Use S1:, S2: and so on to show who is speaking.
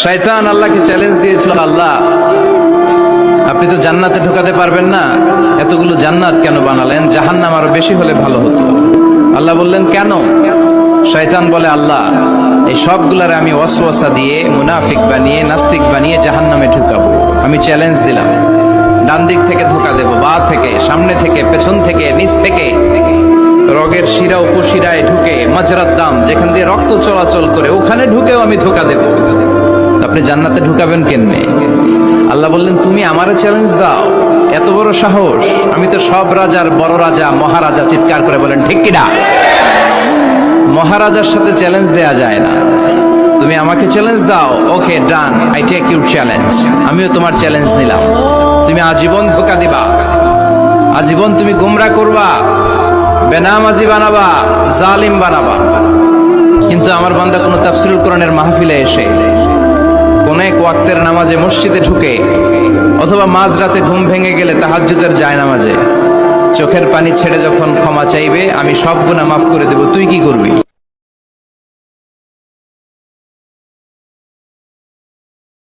S1: শয়তান আল্লাহকে চ্যালেঞ্জ দিয়েছিল, আল্লাহ আপনি তো জান্নাতে ঢোকাতে পারবেন না, এতগুলো জান্নাত কেন বানালেন? জাহান্নাম আরো বেশি হলে ভালো হতো। আল্লাহ বললেন কেন? শয়তান বলে, আল্লাহ এই সবগুলারে আমি ওয়াসওয়াসা দিয়ে মুনাফিক বানিয়ে নাস্তিক বানিয়ে জাহান্নামে ঢুকাবো। আমি চ্যালেঞ্জ দিলাম, ডান দিক থেকে ধোকা দেব, বা থেকে, সামনে থেকে, পেছন থেকে, নিচ থেকে, রগের শিরা উপশিরায় ঢুকে, মাজরাত দাম যেখান দিয়ে রক্ত চলাচল করে ওখানে ঢুকেও আমি ধোকা দেব। আপনি জান্নাতে ঢুকাবেন কেমনে? আল্লাহ বললেন, তুমি আমারে চ্যালেঞ্জ দাও, এত বড় সাহস? আমি তো সব রাজার বড় রাজা, মহারাজা। চিৎকার করে বলেন ঠিক কিনা? মহারাজার সাথে চ্যালেঞ্জ দেয়া যায় না। তুমি আমাকে চ্যালেঞ্জ দাও, ওকে ডান, আই টেক ইউর চ্যালেঞ্জ। আমিও তোমার চ্যালেঞ্জ নিলাম। তুমি আজীবন ধোকা দিবা, আজীবন তুমি গুমরা করবা, বেনামাজি বানাবা, জালিম বানাবা। কিন্তু আমার বান্দা কোনো তাফসীরুল কোরআনের মাহফিলে এসে, কোন এক ওয়াক্তের নামাজে মসজিদে ঢুকে, অথবা মাঝরাতে ঘুম ভেঙে গেলে তাহাজ্জুদের জায়নামাজে চোখের পানি ছেড়ে যখন ক্ষমা চাইবে, আমি সব গুনাহ মাফ করে দেব, তুই কি করবি?